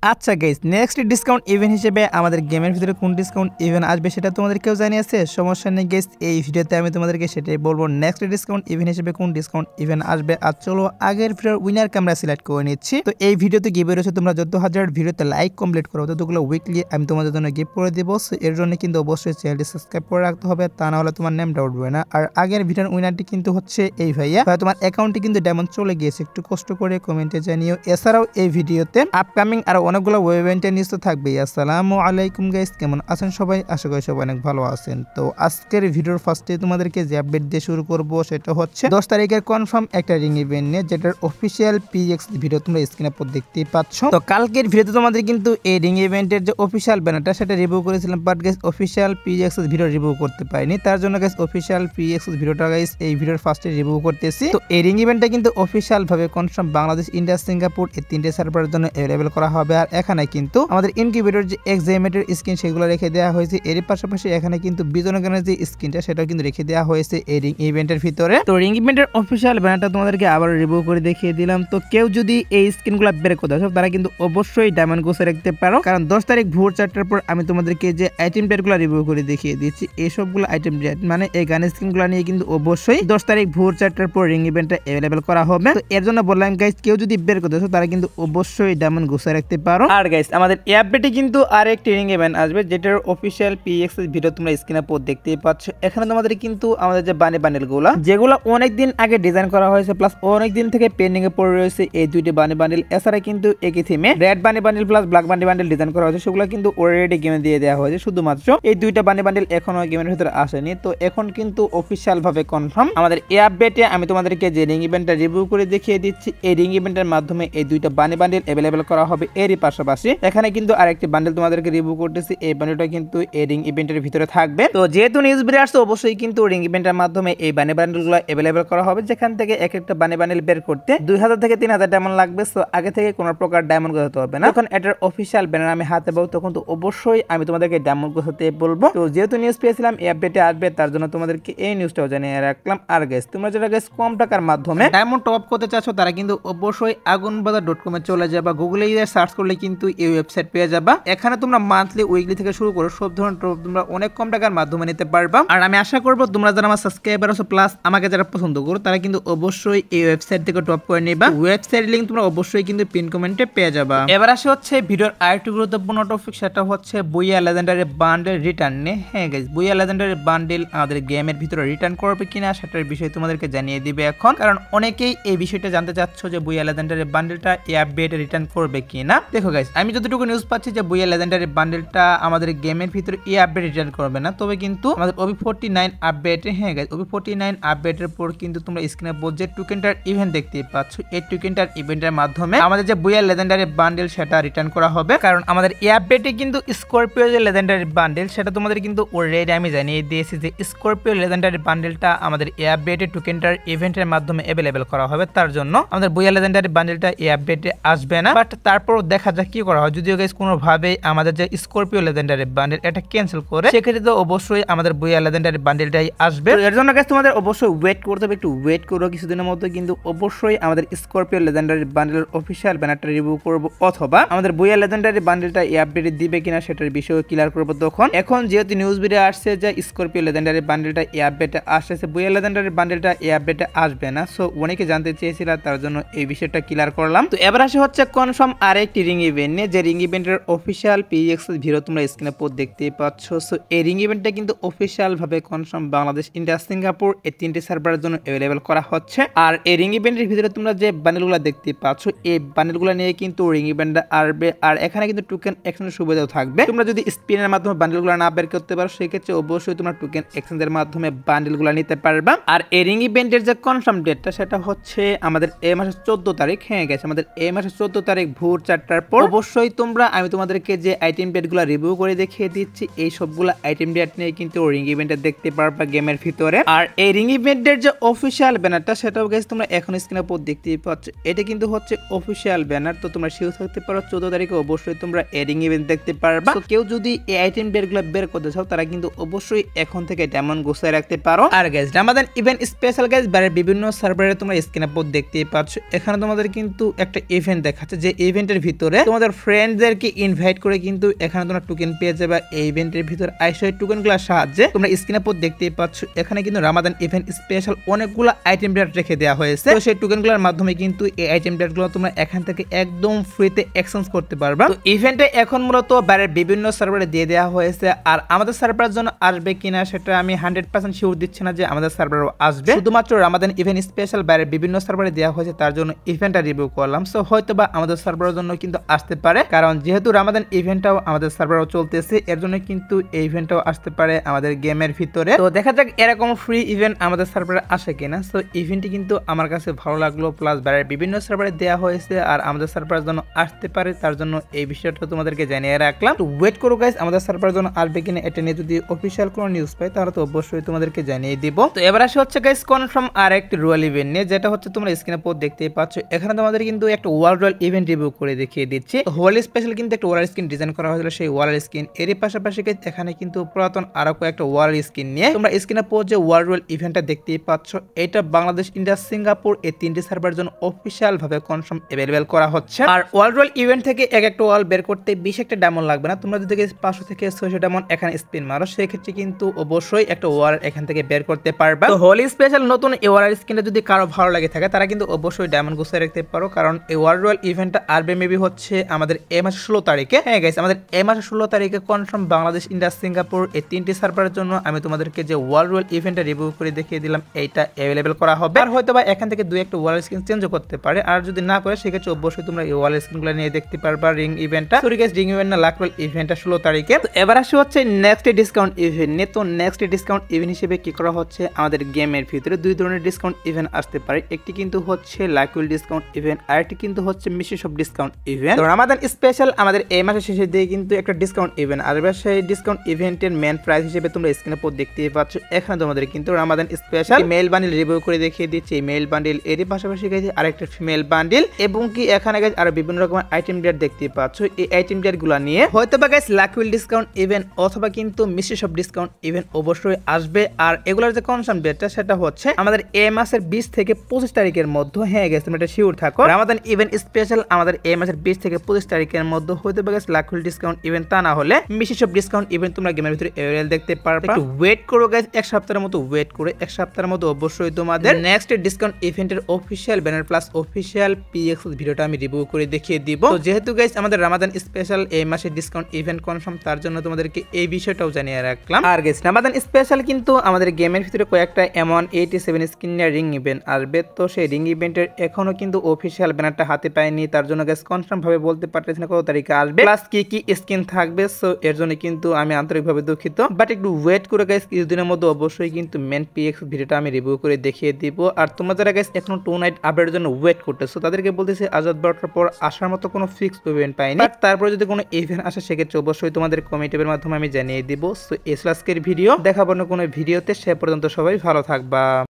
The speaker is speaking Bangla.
আচ্ছা গাইস, নেক্সট ডিসকাউন্ট ইভেন্ট হিসেবে আমাদের গেমের ভিতরে কোন ডিসকাউন্ট ইভেন্ট আসবে সেটা তোমাদের কেউ জানিয়েছে? সমস্যা নেই গাইস, এই ভিডিওতে আমি তোমাদেরকে সেটাই বলবো। নেক্সট ডিসকাউন্ট ইভেন্ট হিসেবে কোন ডিসকাউন্ট ইভেন্ট আসবে। আর চলো আগের ভিডিওর উইনারকে আমরা সিলেক্ট করে নিচ্ছি। তো এই ভিডিওতে গিভওয়ে রয়েছে, তোমরা যত হাজার ভিডিওতে লাইক কমপ্লিট করো ততগুলো উইকলি আমি তোমাদের জন্য গিফট করে দেবো। এর জন্য কিন্তু অবশ্যই চ্যানেলটি সাবস্ক্রাইব করে রাখতে হবে, তা না হলে তোমার নেমটা উঠবে না। আর আগের ভিডিওর উইনারটি কিন্তু হচ্ছে এই ভাইয়া, তোমার অ্যাকাউন্টে কিন্তু ডায়মন্ড চলে গিয়েছে, একটু কষ্ট করে কমেন্টে জানিও। এছাড়াও এই ভিডিওতে আপকামিং আর অনেকগুলো ইভেন্টের নিউজ তো থাকবেই। আসসালামু আলাইকুম গাইস, কেমন আছেন সবাই? আশা করি সবাই অনেক ভালো আছেন। তো আজকের ভিডিওর ফার্স্টে তোমাদেরকে যে আপডেট দিয়ে শুরু করব সেটা হচ্ছে 10 তারিখের কনফার্ম একটা রিং ইভেন্ট নিয়ে, যেটার অফিসিয়াল পিএক্স ভিডিও তোমরা স্ক্রিনে পর দেখতেই পাচ্ছ। তো কালকের ভিডিওতে তোমাদের কিন্তু এই রিং ইভেন্টের যে অফিসিয়াল ব্যানারটা সেটা রিভিউ করেছিলাম, but guys official PX video review করতে পারিনি। তার জন্য গাইস অফিসিয়াল পিএক্স ভিডিওটা গাইস এই ভিডিওর ফার্স্টে রিভিউ করতেছি। তো এই রিং ইভেন্টটা কিন্তু অফিসিয়াল ভাবে কনফার্ম বাংলাদেশ, ইন্ডিয়া, সিঙ্গাপুর এই তিনটে সার্ভারের জন্য অ্যাভেলেবল করা হবে। আর এখানে কিন্তু আমাদের ইনকিউবেটর যে এক্সাইমেটের স্ক্রিন সেগুলো রেখে দেওয়া হয়েছে। এর পাশাপাশি এখানে কিন্তু বিজনগণের যে স্ক্রিনটা সেটাও কিন্তু রেখে দেওয়া হয়েছে এই রিং ইভেন্টের ভিতরে। তো রিং ইভেন্টের অফিসিয়াল ব্যানারটা তোমাদেরকে আবার রিভিউ করে দেখিয়ে দিলাম। তো কেউ যদি এই স্ক্রিনগুলো বের করতে আসো তারা কিন্তু অবশ্যই ডায়মন্ড গোছে রাখতে পারো, কারণ 10 তারিখ ভোর 4টার পর আমি তোমাদেরকে যে আইটেম ডেটগুলো রিভিউ করে দেখিয়ে দিচ্ছি, এই সবগুলো আইটেম ডেট মানে এই গান স্ক্রিনগুলো নিয়ে কিন্তু অবশ্যই 10 তারিখ ভোর 4টার পর রিং ইভেন্টটা অ্যাভেলেবল করা হবে। তো এর জন্য বললাম গাইস, কেউ যদি বের করতে আসো তারা কিন্তু অবশ্যই ডায়মন্ড গোছে রাখতে পারো। আর গাইস আমাদের এই আপডেটে কিন্তু আরেকটি রিং ইভেন্ট আসবে, যেটার অফিসিয়াল পিএক্স ভিডিও তোমরা স্ক্রিনে পর দেখতেই পাচ্ছ। এখানে তোমাদের কিন্তু আমাদের যে বান্ডেলগুলো যেগুলো অনেকদিন আগে ডিজাইন করা হয়েছে প্লাস অনেকদিন থেকে পেন্ডিং এ পড়ে রয়েছে, এই দুইটি বান্ডেল এছাড়া কিন্তু একই থিমে red bundle plus black bundle design করা হয়েছে, সেগুলো কিন্তু অলরেডি গেমে দিয়ে দেওয়া হয়েছে। শুধুমাত্র এই দুইটা বান্ডেল এখনো গেমের ভিতরে আসেনি। তো এখন কিন্তু অফিসিয়াল ভাবে কনফার্ম আমাদের এই আপডেটে আমি তোমাদেরকে যে রিং ইভেন্টটা রিভিউ করে দেখিয়ে দিচ্ছি, এই রিং ইভেন্টের মাধ্যমে এই দুইটা বান্ডেল অ্যাভেলেবল করা হবে। এরই পাশাপাশি এখানে কিন্তু আরেকটি বান্ডেল তোমাদেরকে রিভিউ করতেছি, এই বান্ডেলটা কিন্তু এই রিং ইভেন্টের ভিতরে থাকবে। তো যেহেতু নিউজ বেরিয়ে আসছে, অবশ্যই কিন্তু রিং ইভেন্টের মাধ্যমে এই বান্ডেলগুলো অ্যাভেলেবল করা হবে, যেখান থেকে এক একটা বান্ডেল বের করতে 2000 থেকে 3000 ডায়মন্ড লাগবে। সো আগে থেকে কোনো প্রকার ডায়মন্ড গোছাতে হবে না। যখন এটার অফিসিয়াল ব্যানার আমি হাতে পাবো তখন তো অবশ্যই আমি তোমাদেরকে ডায়মন্ড গোছাতে বলবো। তো যেহেতু নিউজ পেয়েছিলাম এই আপডেটে আসবে, তার জন্য তোমাদেরকে এই নিউজটাও জানিয়ে রাখলাম। আর গাইস তোমরা যারা গাইস কম টাকার মাধ্যমে ডায়মন্ড টপ আপ করতে চাচ্ছ তারা কিন্তু অবশ্যই agunbazaar.com এ চলে যাবা, গুগলে গিয়ে সার্চ করলে কিন্তু এই ওয়েবসাইট পেয়ে যাবা। এখানে তোমরা মান্থলি, উইকলি থেকে শুরু করে সব ধরনের টপ তোমরা অনেক কম টাকার মাধ্যমে নিতে পারবা। আর আমি আশা করবো তোমরা যারা আমার সাবস্ক্রাইবার আছো প্লাস আমাকে যারা পছন্দ করো তারা কিন্তু অবশ্যই এই ওয়েবসাইট থেকে টপ করে নিবা। ওয়েবসাইট লিংক তোমরা অবশ্যই কিন্তু পিন কমেন্টে পেয়ে যাবা। এবার আসে হচ্ছে ভিডিওর আরেকটি গুরুত্বপূর্ণ টপিক, সেটা হচ্ছে বুইয়া লেজেন্ডারি বান্ডেল রিটার্ন নিয়ে। হ্যাঁ গাইস, বুইয়া লেজেন্ডারি বান্ডেল আমাদের গেমের ভিতরে রিটার্ন করবে কিনা সেটার বিষয়ে তোমাদেরকে জানিয়ে দিবে এখন, কারণ অনেকেই এই বিষয়টা জানতে চাচ্ছ যে বুইয়া লেজেন্ডারি বান্ডেলটা এই আপডেটে রিটার্ন করবে কিনা। দেখো গাইস, আমি যতটুকু নিউজ পাচ্ছি যে বুইয়া লেজেন্ডারি বান্ডেলটা আমাদের গেমের ভিতরে এই আপডেট রিটার্ন করবে না, তবে কিন্তু আমাদের OB49 আপডেটে, হ্যাঁ গাইস OB49 আপডেটের পর কিন্তু তোমরা স্ক্রিনে যে টোকেনটার ইভেন্ট দেখতে পাচ্ছ, এই টোকেনটার ইভেন্টের মাধ্যমে আমাদের যে বুইয়া লেজেন্ডারি বান্ডেল সেটা রিটার্ন করা হবে। কারণ আমাদের এই আপডেটে কিন্তু স্করপিও যে লেজেন্ডারি বান্ডেল সেটা তোমাদের কিন্তু অলরেডি আমি জানিয়ে দিয়েছি যে স্করপিও লেজেন্ডারি বান্ডেলটা আমাদের এই আপডেটে টোকেনটার ইভেন্টের মাধ্যমে অ্যাভেলেবল করা হবে। তার জন্য আমাদের বুইয়া লেজেন্ডারি বান্ডেলটা এই আপডেটে আসবে না, বাট তারপর দেখা যাক কি করা হয়। যদিও গাইস কোনোভাবে আমাদের যে স্করপিও লেজেন্ডারি বান্ডেল এটা ক্যান্সেল করে, সেক্ষেত্রে তো অবশ্যই আমাদের বুইয়া লেজেন্ডারি বান্ডেলটাই আসবে। এর জন্য গাইস তোমাদের অবশ্যই ওয়েট করতে হবে, একটু ওয়েট করো কিছুদিনের মধ্যে কিন্তু অবশ্যই আমাদের স্করপিও লেজেন্ডারি বান্ডেলের অফিসিয়াল ব্যানারটা রিভিউ করব, অথবা আমাদের বুইয়া লেজেন্ডারি বান্ডেলটা এই আপডেটে দিবে কিনা সেটার বিষয়ে ক্লিয়ার করবো তখন। এখন যেহেতু নিউজ বেরিয়ে আসছে যে স্করপিও লেজেন্ডারি বান্ডেলটা এই আপডেটে আসছে, বুইয়া লেজেন্ডারি বান্ডেলটা এই আপডেটে আসবে না। সো অনেকে জানতে চেয়েছিল, তার জন্য এই বিষয়টা ক্লিয়ার করলাম। তো এবার আসে হচ্ছে কনফার্ম আরেকটি রিং ইভেন্ট নিয়ে, যে রিং ইভেন্টের অফিসিয়াল পিএক্স ভিডিও তোমরা স্ক্রিনে পর দেখতেই পাচ্ছ। সো এই রিং ইভেন্টটা কিন্তু অফিসিয়াল ভাবে কনফার্ম বাংলাদেশ, ইন্ডিয়া, সিঙ্গাপুর এই তিনটি সার্ভারের জন্য অ্যাভেলেবল করা হচ্ছে। আর এই রিং ইভেন্টের ভিতরে তোমরা যে বান্ডেলগুলো দেখতে পাচ্ছ, এই বান্ডেলগুলো নিয়ে কিন্তু রিং ইভেন্টটা আসবে। আর এখানে কিন্তু টোকেন এক্সচেঞ্জের সুবিধাও থাকবে। তোমরা যদি স্পিনের মাধ্যমে বান্ডেলগুলো না বের করতে পারো, সেক্ষেত্রে অবশ্যই তোমরা টোকেন এক্সচেঞ্জের মাধ্যমে বান্ডেলগুলো নিতে পারবা। আর এই রিং ইভেন্টের যে কনফার্ম ডেটটা সেটা হচ্ছে আমাদের এই মাসের 14 তারিখ। হ্যাঁ গেছে, আমাদের এই মাসের 14 তারিখ ভোর 4টার পর অবশ্যই তোমরা, আমি তোমাদেরকে যে আইটেম ডেটগুলো রিভিউ করে দেখিয়ে দিচ্ছি, এই সবগুলো আইটেম ডেট নিয়ে কিন্তু রিং ইভেন্টে দেখতে পারবা গেমের ভিতরে। আর এই রিং ইভেন্টের যে অফিসিয়াল ব্যানারটা সেটাও গাইস তোমরা এখন স্ক্রিনের উপর দেখতেই পাচ্ছ, এটা কিন্তু হচ্ছে অফিসিয়াল ব্যানার। তো তোমরা শিওর থাকতে পারো 14 তারিখে অবশ্যই তোমরা এই রিং ইভেন্ট দেখতে পারবা। তো কেউ যদি এই আইটেম ডেটগুলো বের করতে চাও তারা কিন্তু অবশ্যই এখন থেকে ডায়মন্ড গোছায় রাখতে পারো। আর guys Ramadan event special guys বাইরের বিভিন্ন সার্ভারে তোমরা স্ক্রিনের উপর দেখতেই পাচ্ছ, এখানে তোমাদের কিন্তু একটা ইভেন্ট দেখাচ্ছে, যে ইভেন্টের ভিতরে ভিতরে তোমাদের ফ্রেন্ডদেরকে ইনভাইট করে কিন্তু এখানে তোমরা টোকেন পেয়ে যাবে। এই ইভেন্টের ভিতর আইসো এই টোকেনগুলোর সাহায্যে তোমরা স্ক্রিনের উপর দেখতেই পাচ্ছ এখানে কিন্তু রামাদান ইভেন্ট স্পেশাল অনেকগুলো আইটেম রেট রেখে দেওয়া হয়েছে। তো সেই টোকেনগুলোর মাধ্যমে কিন্তু এই আইটেম রেটগুলো তোমরা এখান থেকে একদম ফ্রিতে এক্সচেঞ্জ করতে পারবা। তো ইভেন্টে এখন মূলত বাইরের বিভিন্ন সার্ভারে দিয়ে দেওয়া হয়েছে, আর আমাদের সার্ভারের জন্য আসবে কিনা সেটা আমি 100% শিওর দিচ্ছি না যে আমাদের সার্ভারও আসবে। শুধুমাত্র রামাদান ইভেন্ট স্পেশাল বাইরের বিভিন্ন সার্ভারে দেওয়া হয়েছে, তার জন্য ইভেন্টটা রিভিউ করলাম। সো হয়তোবা আমাদের সার্ভারের জন্য কিন্তু আসতে পারে, কারণ যেহেতু রামাদান ইভেন্টটাও আমাদের সার্ভারও চলতেছে, এর জন্য কিন্তু এই ইভেন্টটাও আসতে পারে আমাদের গেমের ভিতরে। তো দেখা যাক এরকম ফ্রি ইভেন্ট আমাদের সার্ভারে আসে কিনা। সো ইভেন্টটি কিন্তু আমার কাছে ভালো লাগলো, প্লাস বাইরের বিভিন্ন সার্ভারে দেওয়া হয়েছে আর আমাদের সার্ভারের জন্য আসতে পারে, তার জন্য এই বিষয়টা তোমাদেরকে জানিয়ে রাখলাম। তো ওয়েট করো গাইস, আমাদের সার্ভারের জন্য আসবে কিনা এটা নিয়ে যদি অফিসিয়াল কোনো নিউজ পাই তাহলে তো অবশ্যই তোমাদেরকে জানিয়ে দিব। তো এবার আসে হচ্ছে গাইস কনফার্ম আর একটি রয়্যাল ইভেন্ট নিয়ে, যেটা হচ্ছে তোমরা স্ক্রিনে পর দেখতেই পাচ্ছ। এখানে তোমাদের কিন্তু একটা ওয়ার্ল্ড রয়্যাল ইভেন্ট রিভিউ করে দেখিয়ে দিচ্ছি। হোয়াল স্পেশাল কিন্তু একটা ওয়াল স্ক্রিন ডিজাইন করা হয়েছিল, সেই ওয়াল স্ক্রিন এরই পাশাপাশি এখানে কিন্তু পুরাতন আরো কয়েকটা ওয়াল স্ক্রিন নিয়ে তোমরা স্ক্রিনে পর যে ওয়ার্ল্ড রয়্যাল ইভেন্টটা দেখতেই পাচ্ছ, এটা বাংলাদেশ, ইন্ডিয়া, সিঙ্গাপুর এই তিনটি সার্ভারের জন্য অফিসিয়াল ভাবে কনফার্ম অ্যাভেলেবল করা হচ্ছে। আর ওয়ার্ল্ড রয়্যাল ইভেন্ট থেকে এক একটা ওয়াল বের করতে বেশি একটা ডায়মন্ড লাগবে না। তোমরা যদি 500 থেকে 600 ডায়মন্ড এখানে স্পিন মারো, সেই ক্ষেত্রে কিন্তু অবশ্যই একটা ওয়াল এখান থেকে বের করতে পারবা। তো হোলি স্পেশাল নতুন এই ওয়াল স্ক্রিনটা যদি কারো ভালো লাগে থাকে তারা কিন্তু অবশ্যই ডায়মন্ড গুছিয়ে রাখতে পারো, কারণ এই ওয়ার্ল্ড রয়্যাল ইভেন্টটা আসবে মেবি হচ্ছে আমাদের এই মাসের 16 তারিখে। হ্যাঁ গাইস, আমাদের এই মাসের 16 তারিখে কনফার্ম বাংলাদেশ, ইন্ডিয়া, সিঙ্গাপুর এই তিনটি সার্ভারের জন্য আমি তোমাদেরকে যে ওয়ার্ল্ড রয়্যাল ইভেন্টটা রিভিউ করে দেখিয়ে দিলাম, এইটা অ্যাভেলেবল করা হবে। আর হয়তো বা এখান থেকে দুই একটা ওয়াল স্ক্রিন চেঞ্জ করতে পারে, আর যদি না করে সেক্ষেত্রে অবশ্যই তোমরা এই ওয়াল স্ক্রিনগুলো নিয়ে দেখতে পারবা। রিং ইভেন্টটা, সরি গাইস, রিং ইভেন্ট না, লাক রয়্যাল ইভেন্টটা 16 তারিখে। তো এবার আসে হচ্ছে নেক্সট ডিসকাউন্ট ইভেন্ট নিয়ে। তো নেক্সট ডিসকাউন্ট ইভেন্ট হিসেবে কি করা হচ্ছে, আমাদের গেমের ভিতরে দুই ধরনের ডিসকাউন্ট ইভেন্ট আসতে পারে। একটি কিন্তু হচ্ছে লাকুইল ডিসকাউন্ট ইভেন্ট, আর একটি কিন্তু হচ্ছে মিশিস অফ ডিসকাউন্ট ইভেন্ট। তো রামাদান স্পেশাল আমাদের এই মাসের শেষের দিকে কিন্তু একটা ডিসকাউন্ট ইভেন্ট আসবে। সেই ডিসকাউন্ট ইভেন্টের মেন প্রাইস হিসেবে তোমরা স্ক্রিনে পর দেখতেই পাচ্ছ। এখানে তোমাদের কিন্তু Ramadan special male bundle review করে দেখিয়ে দিচ্ছি। এই মেল বান্ডিল এরই পাশাপাশি গেছে আরেকটা ফিমেল বান্ডিল, এবং কি এখানে গেছে আরো বিভিন্ন রকমের আইটেম ডেট দেখতে পাচ্ছ। এই আইটেম ডেট গুলো নিয়ে হয়তো বা গাইস লাকুইল ডিসকাউন্ট ইভেন্ট অথবা কিন্তু মিশিস অফ ডিসকাউন্ট ইভেন্ট অবশ্যই আসবে। আর এগুলোর যে কনফার্ম ডেটটা সেটা হচ্ছে আমাদের এই মাসের 20 থেকে 25 তারিখের মধ্যে। হ্যাঁ গেছে, তোমরা এটা শিওর থাকো। রামাদান ইভেন্ট স্পেশাল আমাদের এই মাসের 20 থেকে 25 তারিখের মধ্যে হয়তো বা গাইস লাকুইল ডিসকাউন্ট ইভেন্ট, তা না হলে মিশিস অফ ডিসকাউন্ট ইভেন্ট তোমরা গেমের ভিতরে অ্যাভেলেবল দেখতে পারবে। একটু ওয়েট করো গাইস, এক সপ্তাহের মতো ওয়েট করে এক সপ্তাহের মতো অবশ্যই তোমাদের নেক্সট ডিসকাউন্ট ইভেন্টের official banner plus official PX ভিডিওটা আমি রিভিউ করে দেখিয়ে দিব। তো যেহেতু গাইস আমাদের রামাদান স্পেশাল এই মাসের ডিসকাউন্ট ইভেন্ট কনফার্ম, তার জন্য তোমাদেরকে এই বিষয়টাও জানিয়ে রাখলাম। আর গাইস রামাদান স্পেশাল কিন্তু আমাদের গেমের ভিতরে কয়েকটা এমন 87 স্ক্রিনের রিং ইভেন্ট আসবে। তো সেই রিং ইভেন্টের এখনো কিন্তু অফিসিয়াল ব্যানারটা হাতে পাইনি, তার জন্য গাইস কনফার্ম ভাবে বলতে পারতেছি না কত তারিখে আসবে, প্লাস কি কি স্কিন থাকবে। সো এর জন্য কিন্তু আমি আন্তরিকভাবে দুঃখিত, বাট একটু ওয়েট করে গাইস কিছুদিনের মধ্যে অবশ্যই কিন্তু মেন পিএক্স ভিডিওটা আমি রিভিউ করে দেখিয়ে দিব। আর তোমরা যারা গাইস এখনো 2 নাইট আপডেটের জন্য ওয়েট করতেছো তাদেরকে বলতেছি আজাদ বারোটার পর আসার মতো কোনো ফিক্স ইভেন্ট পাইনি, বাট তারপরে যদি কোনো ইভেন্ট আসে সেক্ষেত্রে অবশ্যই তোমাদের কমেন্টের মাধ্যমে আমি জানিয়ে দিব। সো এই আজকের ভিডিও, দেখাবো না কোনো ভিডিওতে, সে পর্যন্ত সবাই ভালো থাকবা।